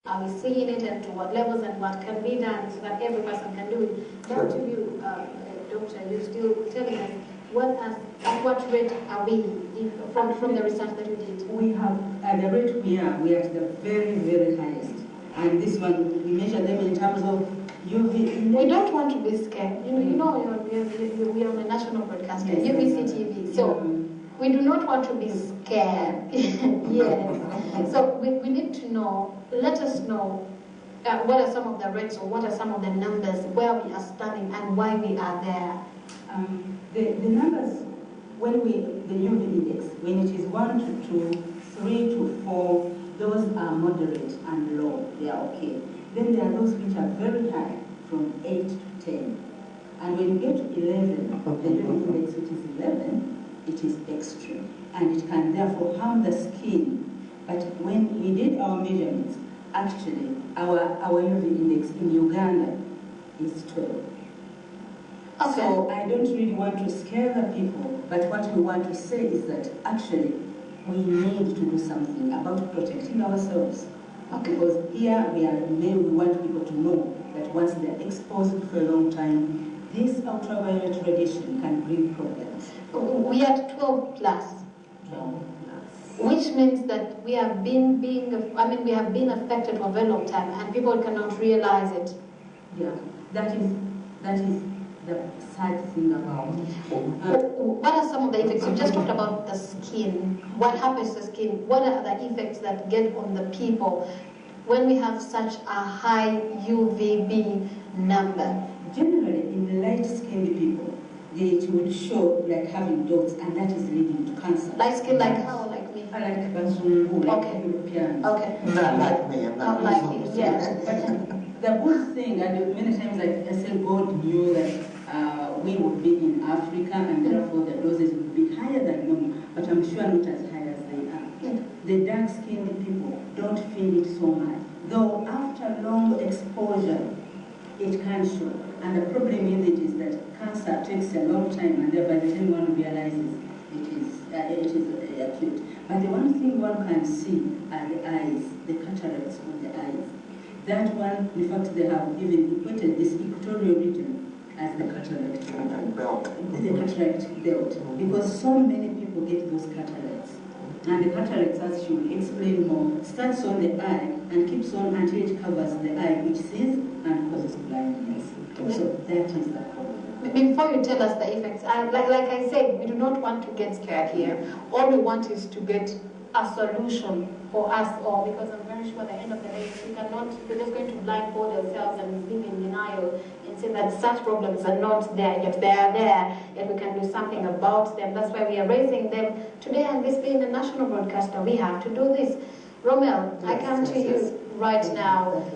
Are we seeing it and to what levels and what can be done so that every person can do it? Back to you, Doctor, you're still telling us at what rate are we from the research that we did? We have, at the rate we are at the very, very highest. And this one, we measure them in terms of UV. We don't want to be scared. We are on a national broadcaster, yes, UBC TV. So we do not want to be scared. Yes. So we need to know, let us know what are some of the rates or what are some of the numbers, where we are standing and why we are there. The numbers, the UV index, when it is 1 to 2, 3 to 4, those are moderate and low, they are okay. Then there are those which are very high, from 8 to 10. And when you get to 11, the UV index, which is 11, it is extreme. And it can therefore harm the skin. But when we did our measurements, actually, our UV index in Uganda is 12. Okay. So I don't really want to scare the people, but what we want to say is that actually we need to do something about protecting ourselves. Okay. Because here we want people to know that once they are exposed for a long time, this ultraviolet radiation can bring problems. We are at 12 plus. 12 plus. Which means that we have been affected for a very long time and people cannot realize it. Yeah, that is the sad thing about it. What are some of the effects? You just talked about the skin. What happens to the skin? What are the effects that get on the people when we have such a high UVB number? Generally, in the light-skinned people, it would show like having dots, and that is leading to cancer. Light skin, like how? Like me? I like Bazungu, like okay. Europeans. Okay. Not like me, I'm not like you. Yeah. But the good thing, and many times like I say, God knew that we would be in Africa, and therefore the doses would be higher than normal. But I'm sure not as high as they are. The dark-skinned people don't feel it so much, though after long exposure, it can show. And the problem with it is that cancer takes a long time, and then by the time one realizes it is acute. But the one thing one can see are the eyes, the cataracts on the eyes. That one, in fact, they have even equated this equatorial region as the cataract belt. The cataract belt, because so many people get those cataracts. And the cataracts, as she will explain more, starts on the eye and keeps on until it covers the eye, which sees and causes blindness. So that is the problem. Before you tell us the effects, like I said, we do not want to get scared here. All we want is to get a solution for us all, because I'm very sure at the end of the day, we're just going to blindfold ourselves and live in denial and say that such problems are not there, yet they are there, yet we can do something about them. That's why we are raising them today, and this being a national broadcaster, we have to do this. Romell, I come to you right now.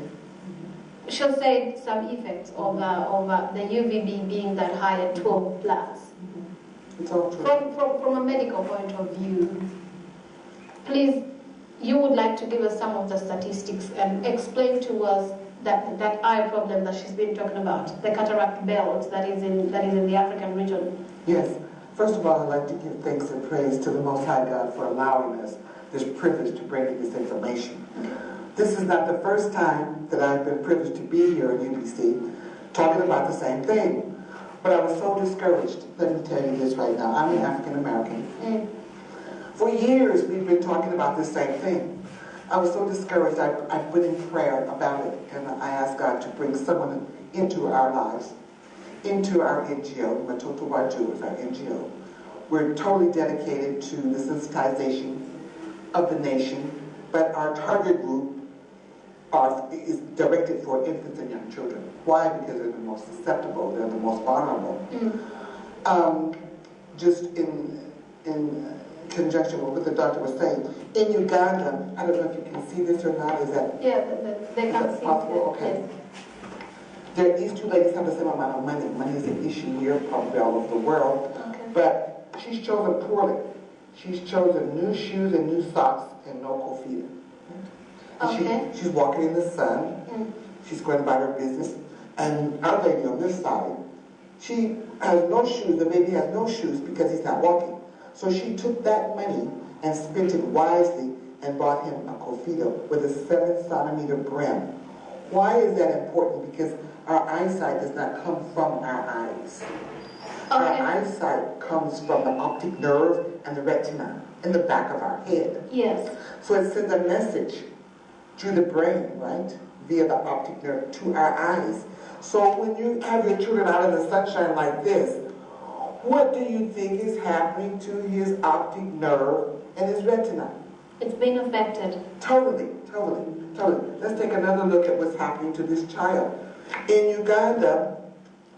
She'll say some effects of the UVB being that high at 12 plus. It's all true. From a medical point of view, please, you would like to give us some of the statistics and explain to us that eye problem that she's been talking about, the cataract belt that is in the African region. Yes. First of all, I'd like to give thanks and praise to the Most High God for allowing us this privilege to bring you this information. This is not the first time that I've been privileged to be here at UBC talking about the same thing. But I was so discouraged. Let me tell you this right now. I'm an African American. For years, we've been talking about the same thing. I was so discouraged, I went in prayer about it, and I asked God to bring someone into our lives, into our NGO. Matoto Waju is our NGO. We're totally dedicated to the sensitization of the nation, but our target group is directed for infants and young children. Why? Because they're the most susceptible, they're the most vulnerable. Just in conjunction with what the doctor was saying, in Uganda, I don't know if you can see this or not, is that, they can see possible? Okay. Yes. These two ladies have the same amount of money. Money is an issue here, probably all over the world. Okay. But she's chosen poorly. She's chosen new shoes and new socks and no kofia. Okay. She's walking in the sun. She's going about her business. And our lady on this side, she has no shoes. The baby has no shoes because he's not walking. So she took that money and spent it wisely and bought him a kofita with a 7-centimeter brim. Why is that important? Because our eyesight does not come from our eyes. Our eyesight comes from the optic nerve and the retina in the back of our head. Yes. So it sends a message through the brain, right, via the optic nerve to our eyes. So when you have your children out in the sunshine like this, what do you think is happening to his optic nerve and his retina? It's being affected. Totally. Let's take another look at what's happening to this child. In Uganda,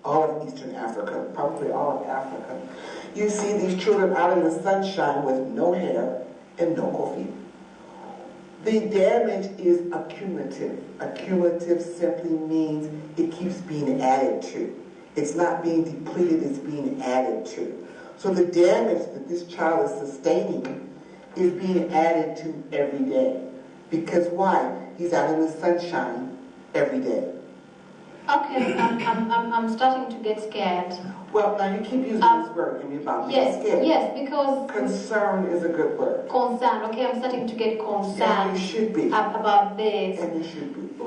all of Eastern Africa, probably all of Africa, you see these children out in the sunshine with no hair and no coffee. The damage is accumulative. Accumulative simply means it keeps being added to. It's not being depleted, it's being added to. So the damage that this child is sustaining is being added to every day. Because why? He's out in the sunshine every day. Okay, I'm starting to get scared. Well, now you keep using this word, Amy, about being scared. Yes, because... Concern is a good word. Concern, okay, I'm starting to get concerned. And you should be. About this. And you should be.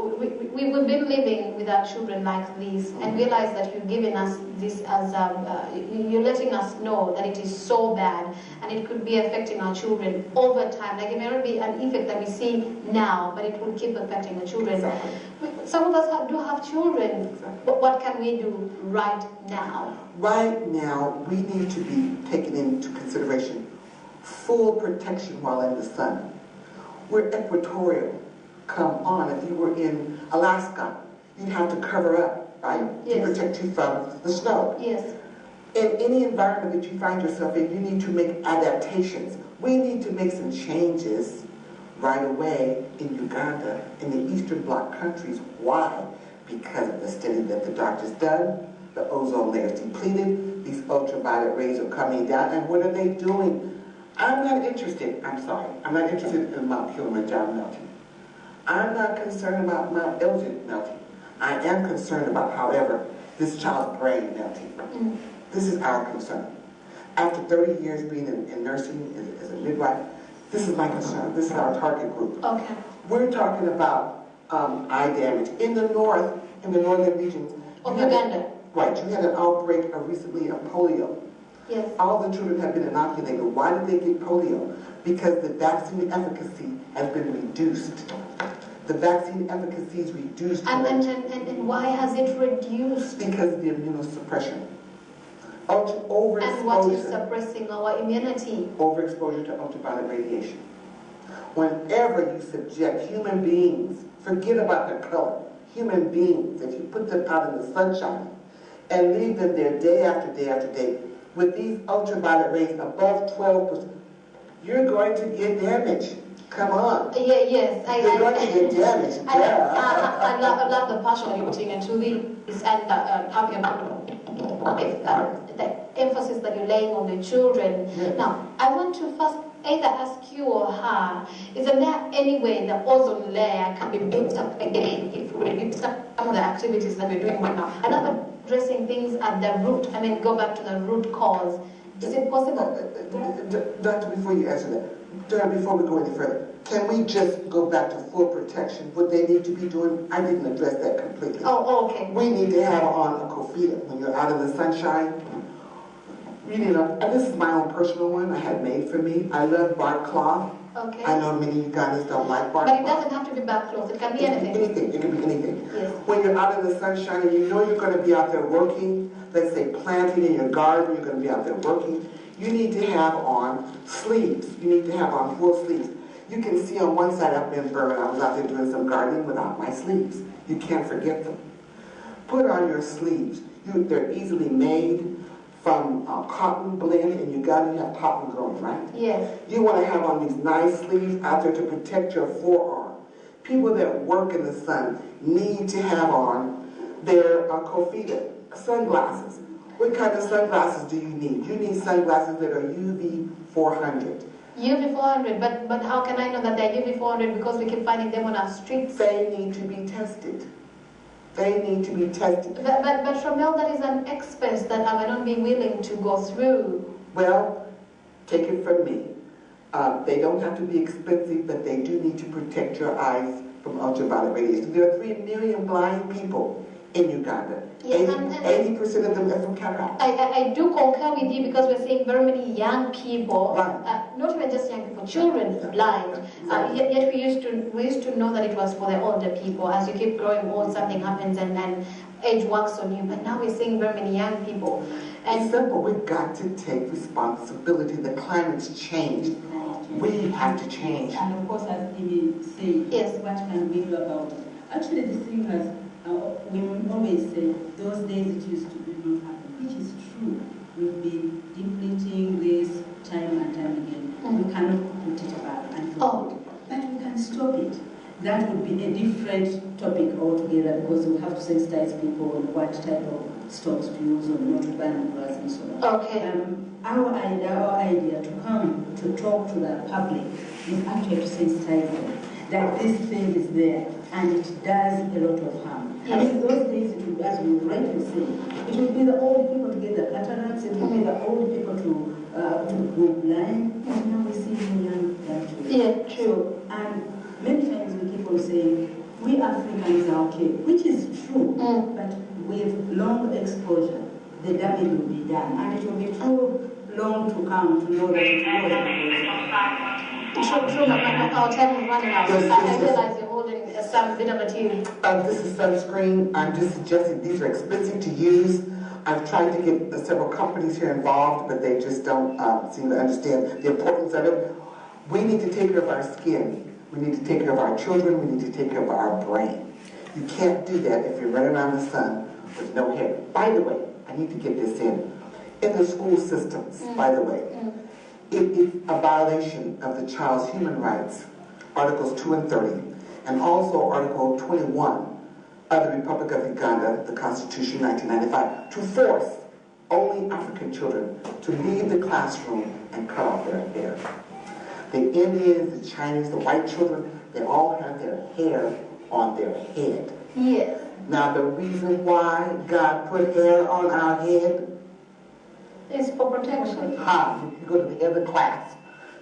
We've been living with our children like this and realize that you've given us this as you're letting us know that it is so bad and it could be affecting our children over time. Like it may not be an effect that we see now, but it will keep affecting the children. Exactly. Some of us do have children. Exactly. But what can we do right now? Right now, we need to be taking into consideration full protection while in the sun. We're equatorial. Come on, if you were in Alaska, you'd have to cover up, right? Yes. To protect you from the snow. Yes. In any environment that you find yourself in, you need to make adaptations. We need to make some changes right away in Uganda, in the Eastern Bloc countries. Why? Because of the study that the doctor's done, the ozone layer is depleted, these ultraviolet rays are coming down, and what are they doing? I'm not interested in Mount Kilimanjaro melting. I'm not concerned about Mount Elgin melting. I am concerned about, however, this child's brain melting. Mm. This is our concern. After 30 years being in nursing as a midwife, this is my concern. This is our target group. Okay. We're talking about eye damage. In the north, in the northern regions. Of Uganda. Right, you had an outbreak recently of polio. Yes. All the children have been inoculated. Why did they get polio? Because the vaccine efficacy has been reduced. The vaccine efficacy is reduced. And why has it reduced? Because of the immunosuppression. And what is suppressing our immunity? Overexposure to ultraviolet radiation. Whenever you subject human beings, forget about their color, human beings, if you put them out in the sunshine and leave them there day after day after day, with these ultraviolet rays above 12%, you're going to get damage. Come on. Yes. You're going to get damage. I love the passion you're putting into this and talking about the emphasis that you're laying on the children. Yes. Now, I want to first either ask you or her, isn't there any way the ozone layer can be built up again if we reduce some of the activities that we're doing right now? And not addressing things at the root, go back to the root cause. Is it possible? Doctor, before you answer that, before we go any further, can we just go back to full protection? What they need to be doing, I didn't address that completely. Oh, okay. We need to have on a kofita when you're out in the sunshine. And this is my own personal one I had made for me. I love bark cloth. Okay. I know many Ugandans don't like bark cloth. But it doesn't have to be bark cloth. It can be anything. Anything. It can be anything. Yes. When you're out in the sunshine and you know you're going to be out there working, let's say planting in your garden, you're going to be out there working, you need to have on sleeves. You need to have on full sleeves. You can see on one side I've been burned. I was out there doing some gardening without my sleeves. You can't forget them. Put on your sleeves. They're easily made from cotton blend. In Uganda, you have cotton growing, right? Yes. You want to have on these nice sleeves out there to protect your forearm. People that work in the sun need to have on their kofita, sunglasses. What kind of sunglasses do you need? You need sunglasses that are UV 400. UV 400, but how can I know that they're UV 400 because we keep finding them on our streets? They need to be tested. They need to be tested. But Romell, that is an expense that I might not be willing to go through. Well, take it from me. They don't have to be expensive, but they do need to protect your eyes from ultraviolet radiation. There are 3 million blind people in Uganda. Yes, 80% of them are from cataract. I do concur with you because we're seeing very many young people, Right. not even just young people, children blind. Exactly. Yet we used to know that it was for the older people. As you keep growing old, something happens and then age works on you. But now we're seeing very many young people. And it's simple. We've got to take responsibility. The climate's changed. We have to change. And of course, as Amy said, yes, what can we do about it? Actually, this thing has, we always say, those days it used to be not happen, which is true. We've been depleting this time and time again. We cannot put it back and forget it. But we can stop it. That would be a different topic altogether because we have to sensitize people on what type of stocks to use or not to ban grass and so on. Okay. Our idea to come to talk to the public is actually to sensitize them that this thing is there and it does a lot of harm. Yes. I mean, those days, it would, as you rightly say, it would be the old people to get the cataracts, it would be the old people to go blind, and now we see young children. Yeah, true. So, and many times we keep on saying, we Africans are okay, which is true, but with long exposure, the damage will be done, and it will be too long to come to know that it was. True, our time is running out. I realize you're holding some bit of material. This is sunscreen. I'm just suggesting these are expensive to use. I've tried to get several companies here involved, but they just don't seem to understand the importance of it. We need to take care of our skin. We need to take care of our children. We need to take care of our brain. You can't do that if you're running around the sun with no hair. By the way, I need to get this in. In the school systems, by the way, it is a violation of the child's human rights, Articles 2 and 30, and also Article 21 of the Republic of Uganda, the Constitution 1995, to force only African children to leave the classroom and cut off their hair. The Indians, the Chinese, the white children, they all have their hair on their head. Yes. Now the reason why God put hair on our head is for protection. You go to the other class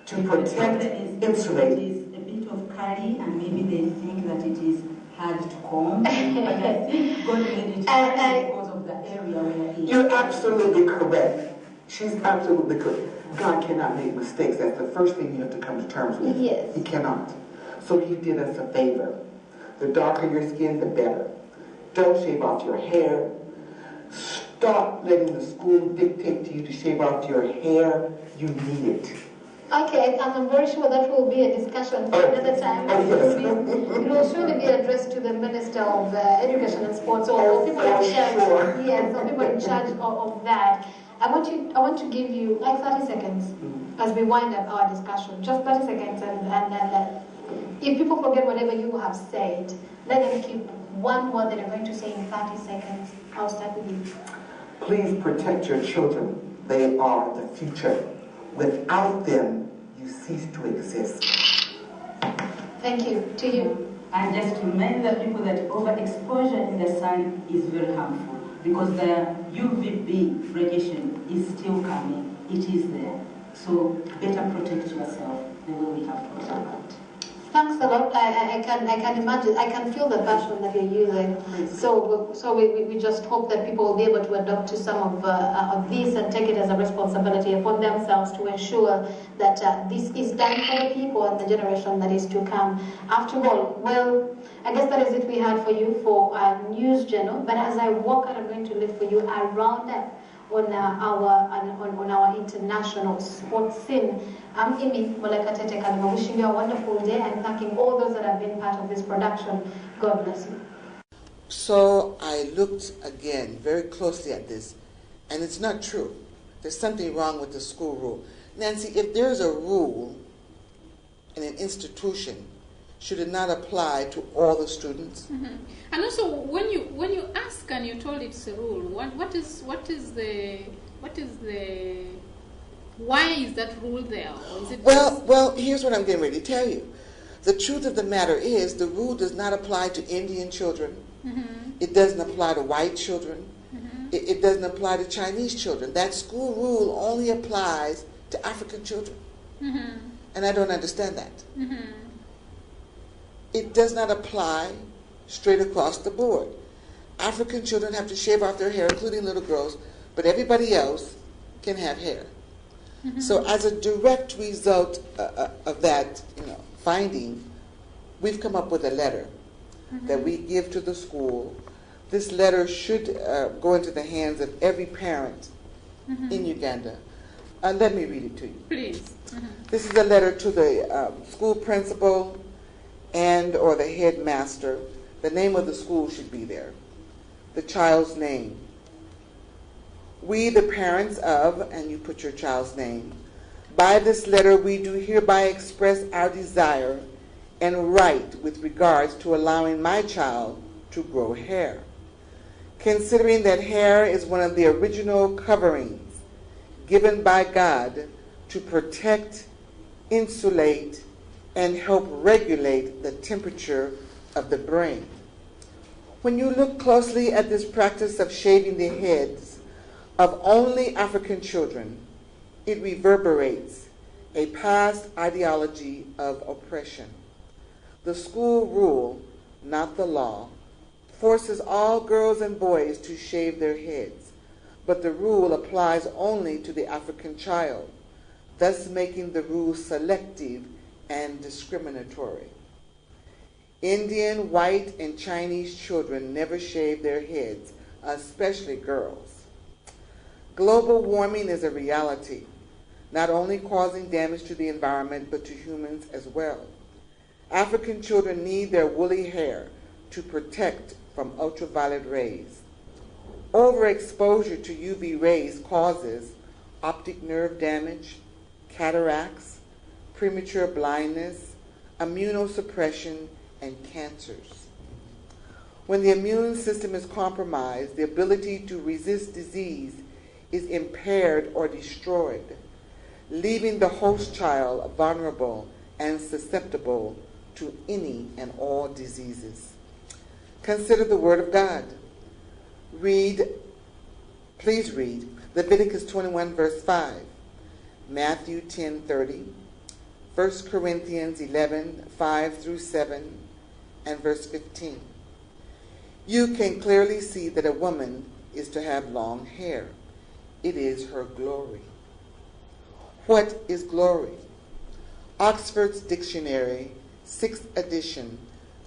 to protect, insulate. It is a bit of curly, and maybe they think that it is hard to comb. But I think God made it because of the area where it is. You're absolutely correct. She's absolutely correct. God cannot make mistakes. That's the first thing you have to come to terms with. Yes. He cannot. So he did us a favor. The darker your skin, the better. Don't shave off your hair. Stop letting the school dictate to you to shave off your hair. You need it. Okay, and I'm very sure that will be a discussion for another time. It will surely be addressed to the Minister of Education and Sports, or people in charge. Sure. Yes, or people in charge of that. I want to give you like 30 seconds as we wind up our discussion. Just 30 seconds, and if people forget whatever you have said, let them keep one word that you're going to say in 30 seconds. I'll start with you. Please protect your children. They are the future. Without them, you cease to exist. Thank you. To you. And just to remind the people that overexposure in the sun is very harmful because the UVB radiation is still coming. It is there. So better protect yourself the way we have talked about. Thanks a lot. I can imagine. I can feel the passion that you're using. So we just hope that people will be able to adopt to some of this and take it as a responsibility upon themselves to ensure that this is done for the people and the generation that is to come. After all, well, I guess that is it we had for you for our news journal. But as I walk out, I'm going to leave for you a roundup on our international sports scene. I'm Imi Molekatete Kalima, wishing you a wonderful day and thanking all those that have been part of this production. God bless you. So I looked again very closely at this, and it's not true. There's something wrong with the school rule. Nancy, if there's a rule in an institution, should it not apply to all the students? Mm-hmm. And also, when you ask and you're told it's a rule, what is the why is that rule there? Or is it well, here's what I'm getting ready to tell you. The truth of the matter is the rule does not apply to Indian children. Mm-hmm. It doesn't apply to white children. Mm-hmm. It doesn't apply to Chinese children. That school rule only applies to African children. Mm-hmm. And I don't understand that. Mm-hmm. It does not apply straight across the board. African children have to shave off their hair, including little girls, but everybody else can have hair. Mm-hmm. So as a direct result of that finding, we've come up with a letter that we give to the school. This letter should go into the hands of every parent in Uganda. Let me read it to you. Please. Mm-hmm. This is a letter to the school principal and or the headmaster. The name of the school should be there. The child's name. We, the parents of, and you put your child's name, by this letter we do hereby express our desire and right with regards to allowing my child to grow hair. Considering that hair is one of the original coverings given by God to protect, insulate, and help regulate the temperature of the brain. When you look closely at this practice of shaving the heads of only African children, it reverberates a past ideology of oppression. The school rule, not the law, forces all girls and boys to shave their heads, but the rule applies only to the African child, thus making the rule selective and discriminatory. Indian, white, and Chinese children never shave their heads, especially girls. Global warming is a reality, not only causing damage to the environment, but to humans as well. African children need their woolly hair to protect from ultraviolet rays. Overexposure to UV rays causes optic nerve damage, cataracts, premature blindness, immunosuppression, and cancers. When the immune system is compromised, the ability to resist disease is impaired or destroyed, leaving the host child vulnerable and susceptible to any and all diseases. Consider the Word of God. Please read Leviticus 21, verse 5, Matthew 10:30, 1 Corinthians 11, 5 through 7, and verse 15. You can clearly see that a woman is to have long hair. It is her glory. What is glory? Oxford's Dictionary, 6th edition,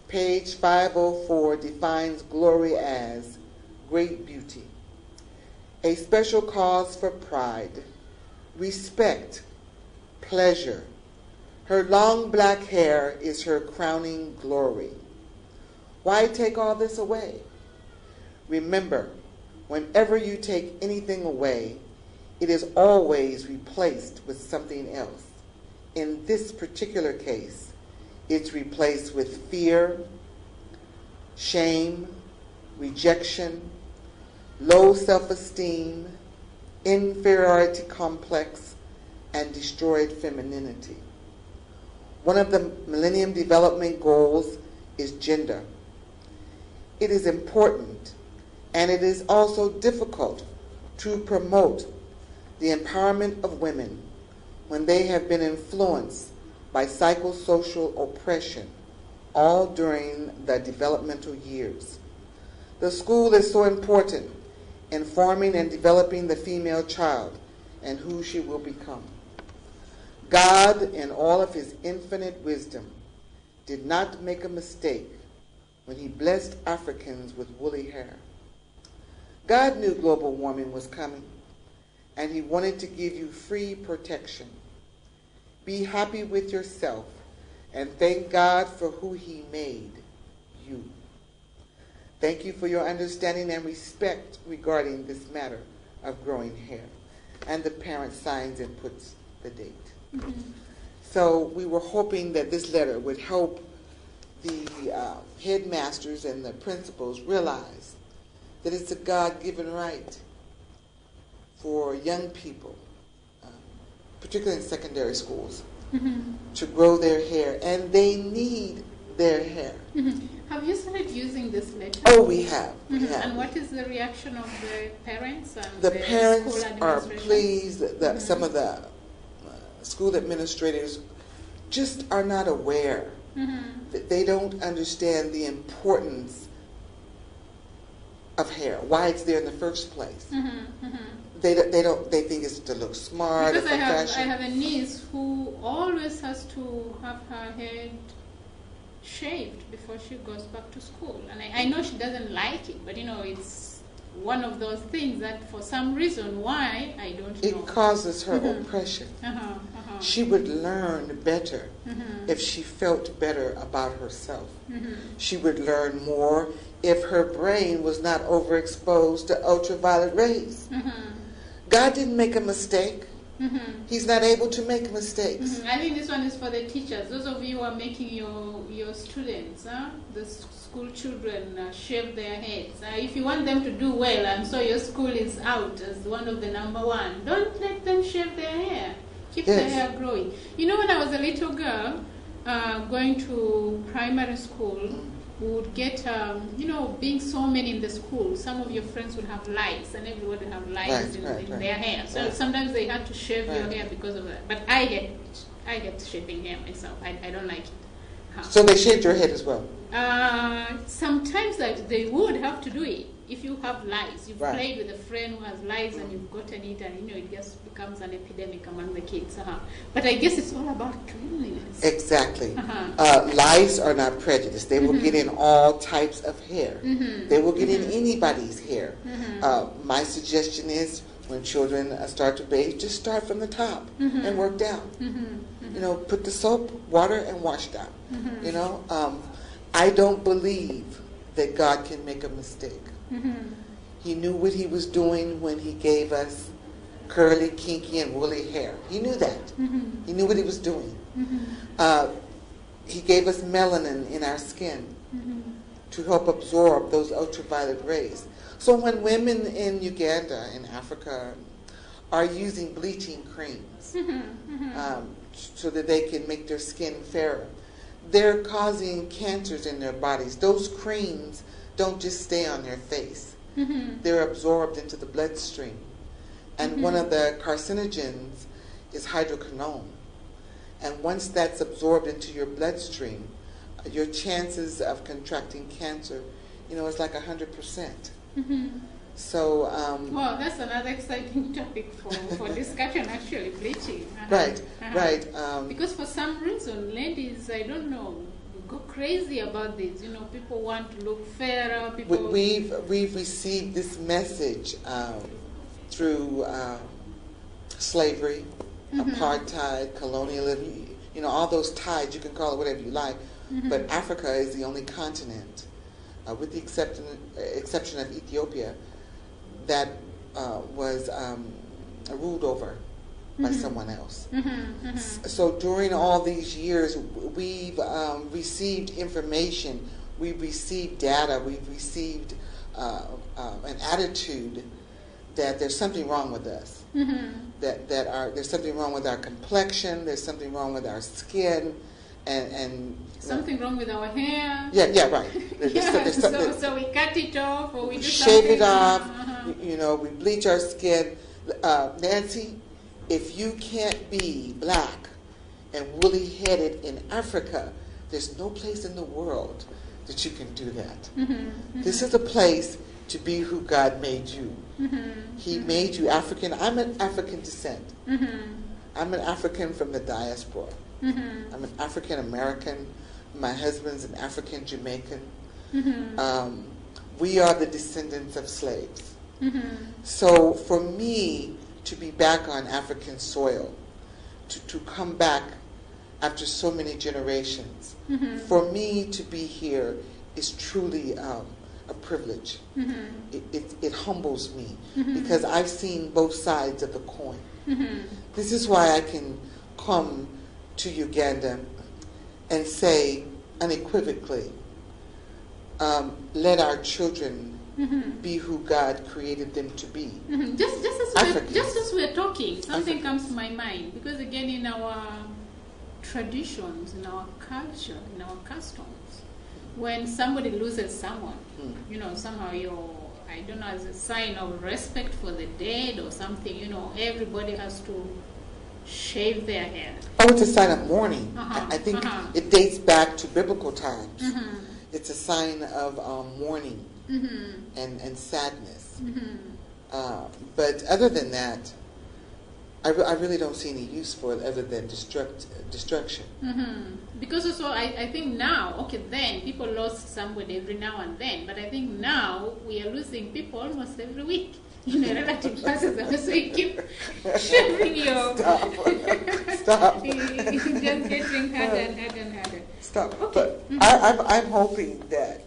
page 504, defines glory as great beauty, a special cause for pride, respect, pleasure. Her long black hair is her crowning glory. Why take all this away? Remember, whenever you take anything away, it is always replaced with something else. In this particular case, it's replaced with fear, shame, rejection, low self-esteem, inferiority complex, and destroyed femininity. One of the Millennium Development Goals is gender. It is important, and it is also difficult to promote the empowerment of women when they have been influenced by psychosocial oppression all during the developmental years. The school is so important in forming and developing the female child and who she will become. God, in all of his infinite wisdom, did not make a mistake when he blessed Africans with woolly hair. God knew global warming was coming, and he wanted to give you free protection. Be happy with yourself and thank God for who he made, you. Thank you for your understanding and respect regarding this matter of growing hair. And the parent signs and puts the date. Mm-hmm. So we were hoping that this letter would help the headmasters and the principals realize that it's a God-given right for young people, particularly in secondary schools, to grow their hair, and they need their hair. Have you started using this letter? Oh, we have. We have. And what is the reaction of the parents and the parents school are administration? pleased that some of the school administrators just are not aware. That they don't understand the importance of hair, why it's there in the first place. They think it's to look smart. Because fashion. I have a niece who always has to have her head shaved before she goes back to school, and I know she doesn't like it, but it's one of those things that for some reason, why, I don't know. It causes her oppression. She would learn better if she felt better about herself. She would learn more if her brain was not overexposed to ultraviolet rays. God didn't make a mistake. He's not able to make mistakes. I think this one is for the teachers. Those of you who are making your students, the school children, shave their heads. If you want them to do well, and so your school is out as one of the number one, don't let them shave their hair. Keep their hair growing. When I was a little girl, going to primary school, we would get, being so many in the school, some of your friends would have lice, and everybody would have lice in their hair. So sometimes they had to shave your hair because of that. But I get shaving hair myself. I don't like it. So they shaved your head as well? Sometimes they would have to do it. If you have lice, you've played with a friend who has lice and you've gotten it, and it just becomes an epidemic among the kids. But I guess it's all about cleanliness. Exactly. Lice are not prejudiced. They will get in all types of hair. They will get in anybody's hair. My suggestion is, when children start to bathe, just start from the top and work down. Put the soap, water, and wash down. I don't believe that God can make a mistake. He knew what he was doing when he gave us curly, kinky, and woolly hair. He knew that. He knew what he was doing. He gave us melanin in our skin to help absorb those ultraviolet rays. So when women in Uganda, in Africa, are using bleaching creams so that they can make their skin fairer, they're causing cancers in their bodies. Those creams don't just stay on their face. They're absorbed into the bloodstream. And one of the carcinogens is hydroquinone. And once that's absorbed into your bloodstream, your chances of contracting cancer, is like 100%. So, well, that's another exciting topic for discussion, actually, bleaching. Right. Because for some reason, ladies, I don't know, go crazy about this. People want to look fairer. We've received this message through slavery, apartheid, colonialism, all those tides, you can call it whatever you like, but Africa is the only continent, with the exception of Ethiopia, that was ruled over by someone else. So during all these years, we've received information, we've received data, we've received an attitude that there's something wrong with us. There's something wrong with our complexion, there's something wrong with our skin, and something wrong with our hair. Yeah, right. So we cut it off, or we do shave it off. We bleach our skin. Nancy, if you can't be black and woolly-headed in Africa, there's no place in the world that you can do that. This is a place to be who God made you. He made you African. I'm an African descent. I'm an African from the diaspora. I'm an African American. My husband's an African Jamaican. We are the descendants of slaves. So for me to be back on African soil, to come back after so many generations, for me to be here is truly a privilege. It humbles me because I've seen both sides of the coin. This is why I can come to Uganda and say unequivocally, let our children be who God created them to be. Just as we're talking, something comes to my mind, because again, in our traditions, in our culture, in our customs, when somebody loses someone, somehow I don't know, as a sign of respect for the dead or something, everybody has to shave their hair. Oh, it's a sign of mourning. Uh-huh, I think uh-huh. it dates back to biblical times. Mm-hmm. It's a sign of mourning Mm-hmm. and sadness. Mm-hmm. But other than that, I really don't see any use for it other than destruction. Mm-hmm. Because also I think now, okay, then people lost somebody every now and then, but I think now we are losing people almost every week. You know, relative passes away, so you keep shaving your... Stop. It's just getting harder and harder and harder. Stop. Okay. But I'm hoping that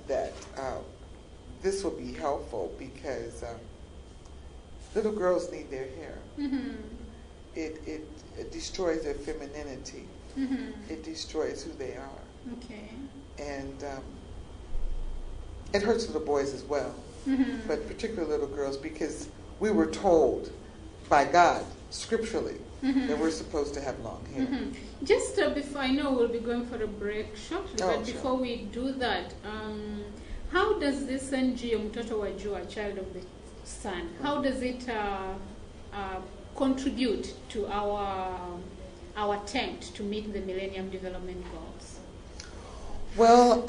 this will be helpful because little girls need their hair. Mm-hmm. It destroys their femininity. Mm-hmm. It destroys who they are. Okay. And it hurts little boys as well, Mm-hmm. but particularly little girls, because we were told by God, scripturally, Mm-hmm. that we're supposed to have long hair. Mm-hmm. Just before, I know we'll be going for a break shortly, Oh, but sure. before we do that, how does this NGO Mtoto wa Jua, Child of the Sun, how does it contribute to our attempt to meet the Millennium Development Goals? Well,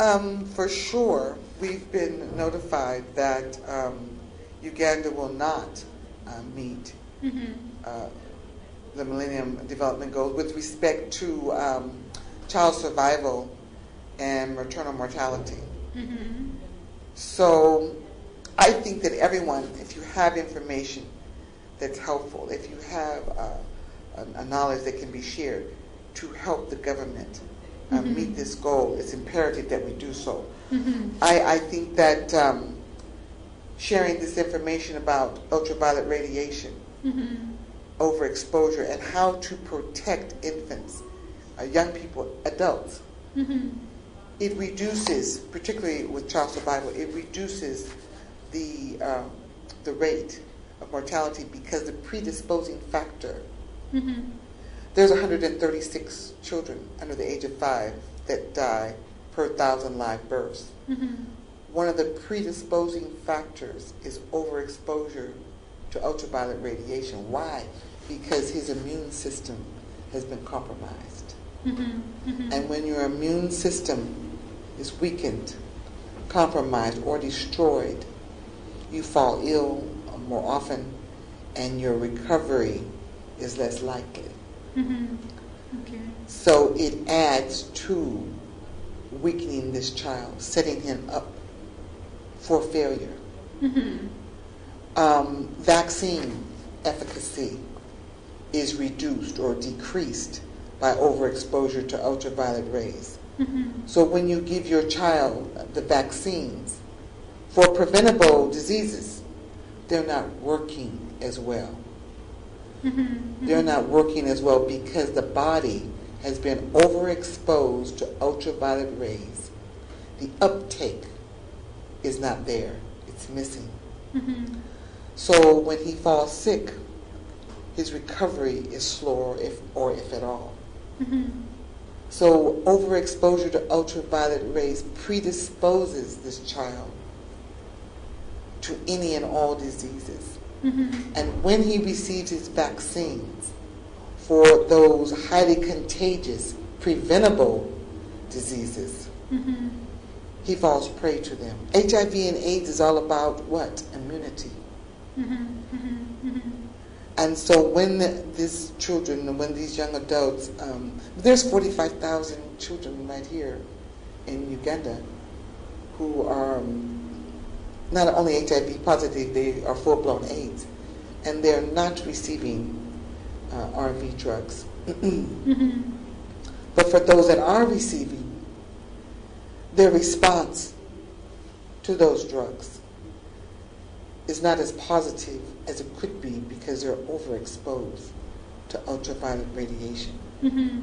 for sure, we've been notified that Uganda will not meet Mm-hmm. the Millennium Development Goals with respect to child survival and maternal mortality. Mm-hmm. So I think that everyone, if you have information that's helpful, if you have a knowledge that can be shared to help the government Mm-hmm. meet this goal, it's imperative that we do so. Mm-hmm. I think that sharing this information about ultraviolet radiation, Mm-hmm. overexposure, and how to protect infants, young people, adults, Mm-hmm. it reduces, particularly with child survival, it reduces the rate of mortality because the predisposing factor, Mm-hmm. there's 136 children under the age of 5 that die per 1,000 live births. Mm-hmm. One of the predisposing factors is overexposure to ultraviolet radiation. Why? Because his immune system has been compromised. Mm-hmm. Mm-hmm. And when your immune system is weakened, compromised, or destroyed, you fall ill more often and your recovery is less likely. Mm-hmm. Okay. So it adds to weakening this child, setting him up for failure. Mm-hmm. Vaccine efficacy is reduced or decreased by overexposure to ultraviolet rays. Mm-hmm. So when you give your child the vaccines for preventable diseases, they're not working as well. Mm-hmm. They're not working as well because the body has been overexposed to ultraviolet rays. The uptake is not there. It's missing. Mm-hmm. So when he falls sick, his recovery is slower, if at all. Mm-hmm. So overexposure to ultraviolet rays predisposes this child to any and all diseases. Mm-hmm. And when he receives his vaccines for those highly contagious, preventable diseases, Mm-hmm. he falls prey to them. HIV and AIDS is all about what? Immunity. Mm-hmm. Mm-hmm. Mm-hmm. And so when these children, when these young adults, there's 45,000 children right here in Uganda who are not only HIV positive, they are full-blown AIDS. And they're not receiving RV drugs. Mm-hmm. But for those that are receiving, their response to those drugs is not as positive as it could be because they're overexposed to ultraviolet radiation. Mm-hmm.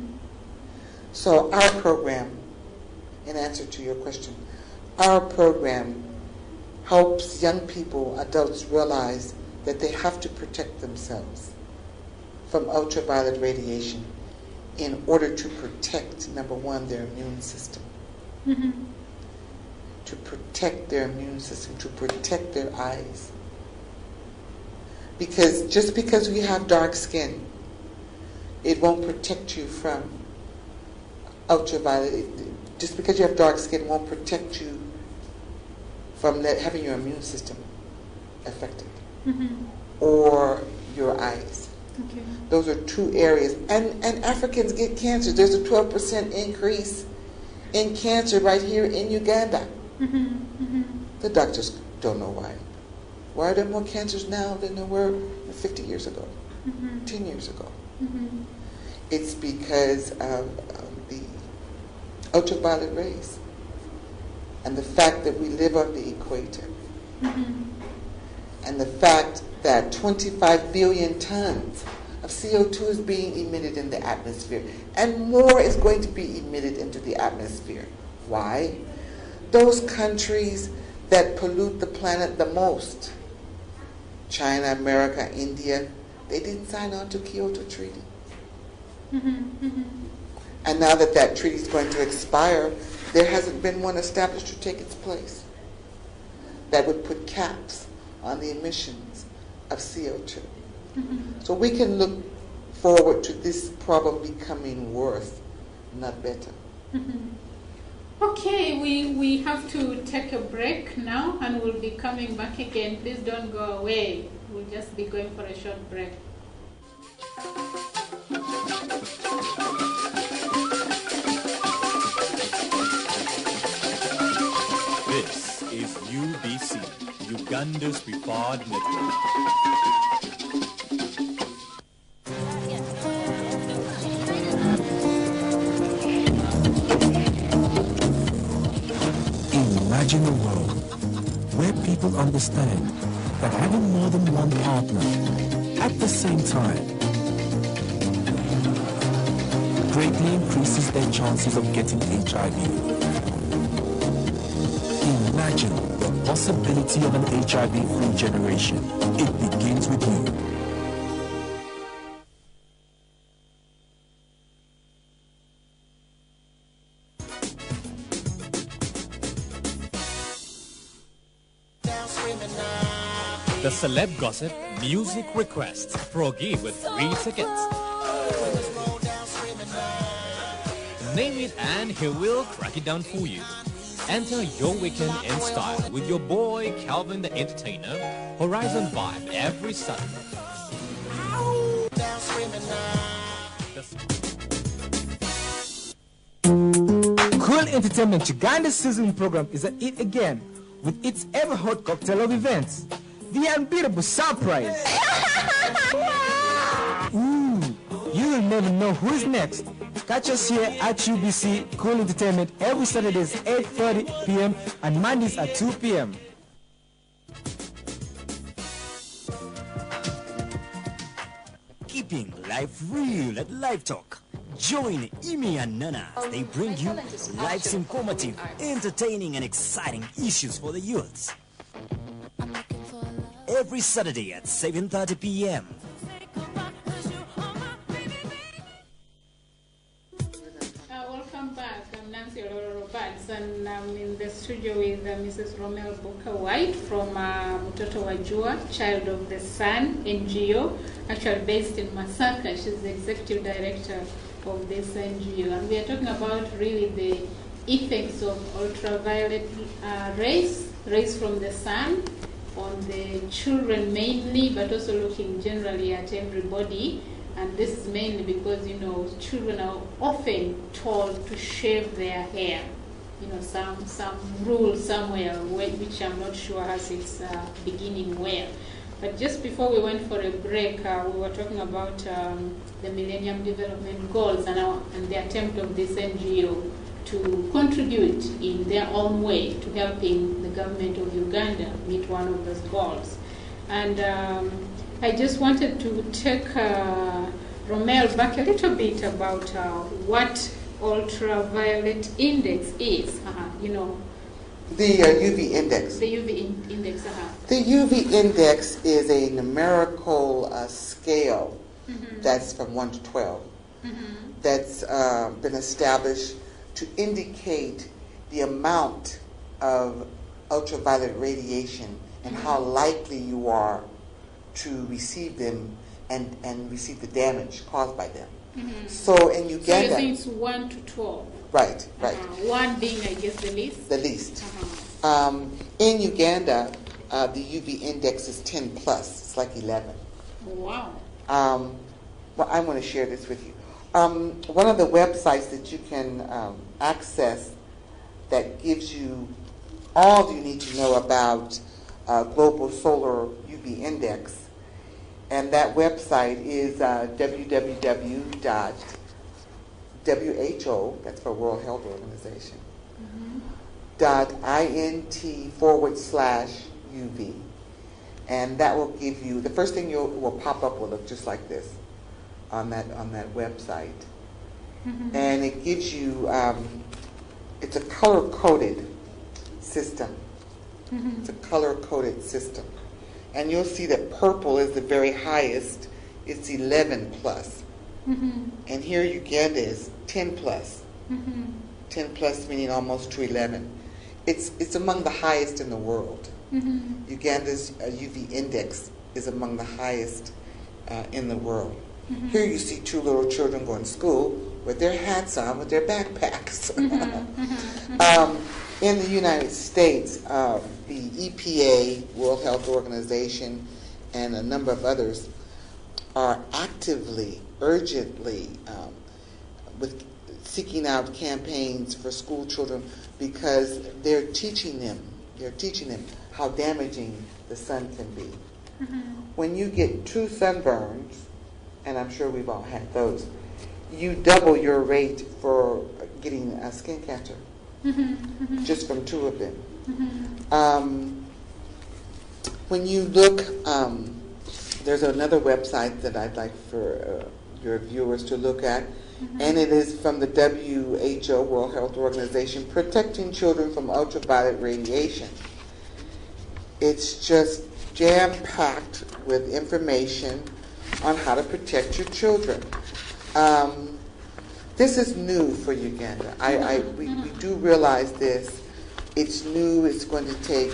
So our program, in answer to your question, our program helps young people, adults, realize that they have to protect themselves from ultraviolet radiation in order to protect, number one, their immune system. Mm-hmm. To protect their immune system, to protect their eyes. Because just because we have dark skin it won't protect you from ultraviolet. Just because you have dark skin won't protect you from having your immune system affected, or your eyes. Okay. Those are two areas. And Africans get cancer. There's a 12% increase in cancer right here in Uganda. The doctors don't know why. Why are there more cancers now than there were 50 years ago, 10 years ago? It's because of the ultraviolet rays and the fact that we live on the equator and the fact that 25 billion tons of CO2 is being emitted in the atmosphere, and more is going to be emitted into the atmosphere. Why? Those countries that pollute the planet the most, China, America, India, they didn't sign on to Kyoto Treaty. And now that that treaty is going to expire, there hasn't been one established to take its place that would put caps on the emissions of CO2. So we can look forward to this problem becoming worse, not better. Okay, we have to take a break now, and we'll be coming back again. Please don't go away. We'll just be going for a short break. This is UBC, Uganda's Preferred Network. Imagine a world where people understand that having more than one partner at the same time greatly increases their chances of getting HIV. Imagine the possibility of an HIV-free generation. It begins with you. The celeb gossip, music requests, froggy with free tickets. Name it and he will crack it down for you. Enter your weekend in style with your boy Calvin the Entertainer, Horizon Vibe every Saturday. Cool Entertainment Uganda's sizzling program is at it again with its ever hot cocktail of events. The unbeatable surprise. Ooh, you will never know who's next. Catch us here at UBC Cool Entertainment every Saturdays 8:30 p.m. and Mondays at 2 p.m. Keeping life real at Live Talk. Join Imi and Nana as they bring you life's informative, entertaining and exciting issues for the youths. Every Saturday at 7:30 p.m. Welcome back. I'm Nancy Roberts, and I'm in the studio with Mrs. Romell White from Mutoto Wajua, Child of the Sun NGO, actually based in Masaka. She's the executive director of this NGO, and we are talking about really the effects of ultraviolet rays from the sun on the children mainly, but also looking generally at everybody. And this is mainly because, children are often told to shave their hair. Some rule somewhere, which I'm not sure has its beginning where. But just before we went for a break, we were talking about the Millennium Development Goals and the attempt of this NGO to contribute in their own way to helping the government of Uganda meet one of those goals. And I just wanted to take Romell back a little bit about what ultraviolet index is. The UV index. The UV index. The UV index is a numerical scale that's from 1 to 12 that's been established to indicate the amount of ultraviolet radiation and how likely you are to receive them and receive the damage caused by them. So in So you're Uganda, saying it's 1 to 12. right. 1 being, I guess, the least. The least. In Uganda, the UV index is 10 plus. It's like 11. Wow. Well, I want to share this with you. One of the websites that you can access that gives you all you need to know about global solar UV index, and that website is www.WHO, that's for World Health Organization, .int/UV. And that will give you, the first thing will pop up will look just like this on that website. And it gives you, it's a color-coded system. It's a color-coded system. And you'll see that purple is the very highest. It's 11 plus. And here Uganda is 10 plus. 10 plus meaning almost to 11. It's among the highest in the world. Uganda's UV index is among the highest in the world. Here you see two little children going to school with their hats on, with their backpacks. In the United States, the EPA, World Health Organization, and a number of others are actively, urgently seeking out campaigns for school children because they're teaching them how damaging the sun can be. When you get 2 sunburns, and I'm sure we've all had those, you double your rate for getting a skin cancer just from 2 of them. When you look, there's another website that I'd like for your viewers to look at, and it is from the WHO, World Health Organization, Protecting Children from Ultraviolet Radiation. It's just jam-packed with information on how to protect your children. This is new for Uganda. We do realize this. It's new. It's going to take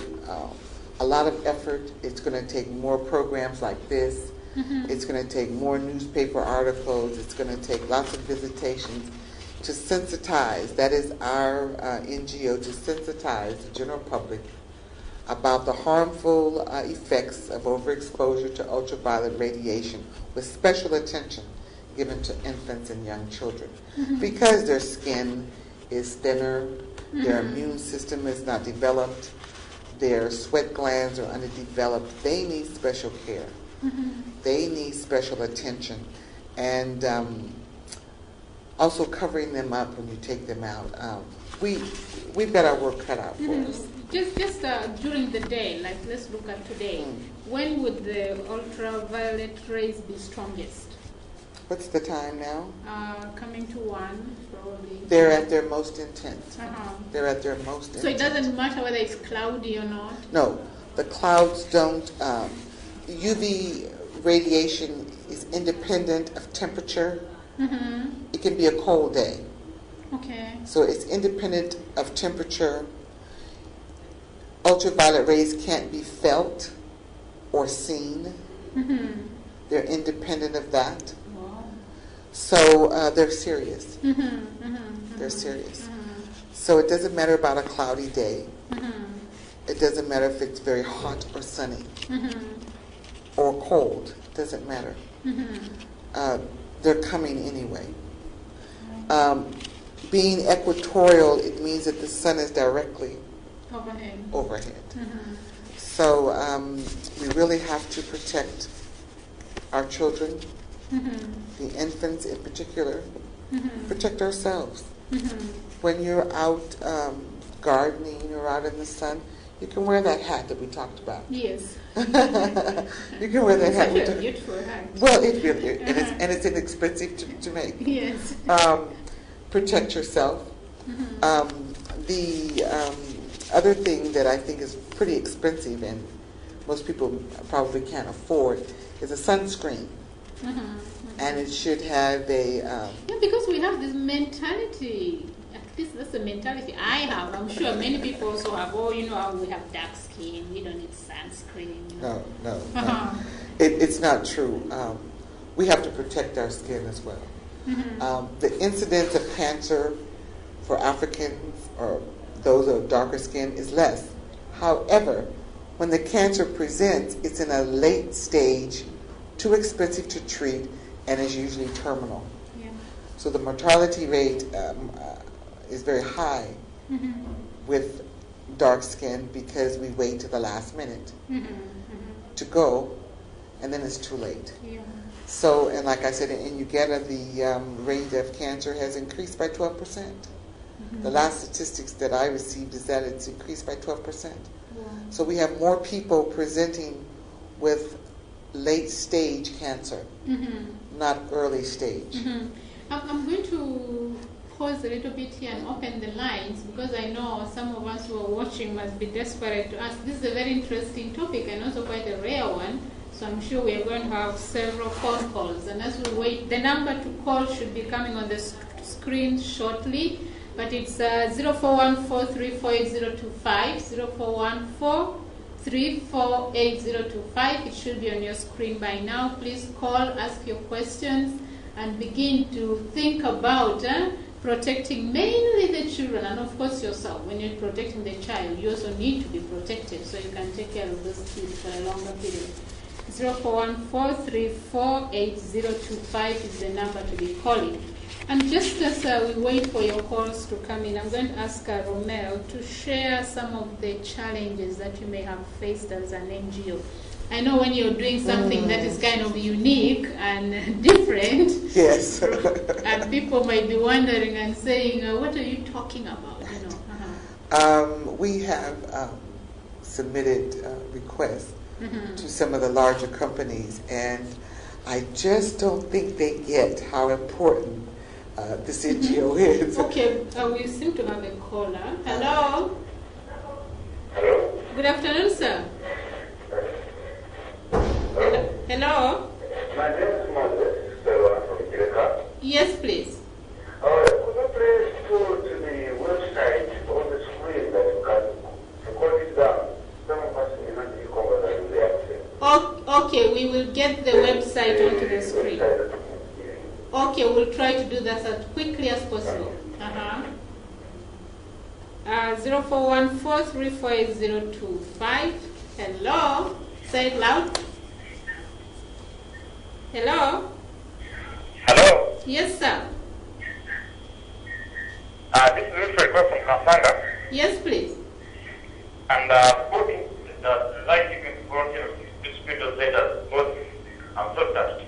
a lot of effort. It's going to take more programs like this. It's going to take more newspaper articles. It's going to take lots of visitations to sensitize. That is our NGO, to sensitize the general public about the harmful effects of overexposure to ultraviolet radiation, with special attention given to infants and young children. Because their skin is thinner, their immune system is not developed, their sweat glands are underdeveloped, they need special care. They need special attention. And also covering them up when you take them out. We've got our work cut out for us. Just during the day, like let's look at today. When would the ultraviolet rays be strongest? What's the time now? Coming to 1, probably. They're at their most intense. They're at their most intense. So it doesn't matter whether it's cloudy or not? No, the clouds don't. UV radiation is independent of temperature. It can be a cold day. Okay. So it's independent of temperature. Ultraviolet rays can't be felt or seen. They're independent of that. Wow. So they're serious. They're serious. So it doesn't matter about a cloudy day. It doesn't matter if it's very hot or sunny or cold. It doesn't matter. They're coming anyway. Being equatorial, it means that the sun is directly overhead. So we really have to protect our children, the infants in particular, protect ourselves. When you're out gardening, you're out in the sun, you can wear that hat that we talked about. Yes. You can wear that hat. Such a beautiful hat. Well, it really is, and it's inexpensive to make. Yes. Protect yourself. The other thing that I think is pretty expensive and most people probably can't afford is a sunscreen. And it should have a... yeah, because we have this mentality. At least that's the mentality I have. I'm sure many people also have, we have dark skin, we don't need sunscreen. No. It's not true. We have to protect our skin as well. The incidence of cancer for Africans or those of darker skin is less. However, when the cancer presents, it's in a late stage, too expensive to treat, and is usually terminal. Yeah. So the mortality rate is very high with dark skin because we wait to the last minute to go, and then it's too late. Yeah. So, and like I said, in Uganda, the rate of cancer has increased by 12%. The last statistics that I received is that it's increased by 12%. Wow. So we have more people presenting with late stage cancer, not early stage. I'm going to pause a little bit here and open the lines because I know some of us who are watching must be desperate to ask. This is a very interesting topic and also quite a rare one. So I'm sure we are going to have several phone calls. And as we wait, the number to call should be coming on the screen shortly. But it's 0414348025, 0414348025. It should be on your screen by now. Please call, ask your questions, and begin to think about protecting mainly the children and of course yourself. When you're protecting the child, you also need to be protected so you can take care of those kids for a longer period. 0414348025 is the number to be calling. And just as we wait for your calls to come in, I'm going to ask Romell to share some of the challenges that you may have faced as an NGO. I know when you're doing something that is kind of unique and different, yes, and people might be wondering and saying, what are you talking about? You know? We have submitted requests to some of the larger companies, and I just don't think they get how important this NGO is. Okay, we seem to have a caller. Hello? Hello? Good afternoon, sir. Hello? My name is Moses, so I'm from Kireka. Yes, please. Could you please go to the website on the screen that you can record it down? Some of us may not be comfortable with the access. Okay, we will get the website onto the screen. Okay, we'll try to do that as quickly as possible. 0414348025. Hello? Say it loud. Hello? Hello? Yes, sir. This is Wilfred from Kampanga. Yes, please. And putting the light giving project distributors letters, both and so touched.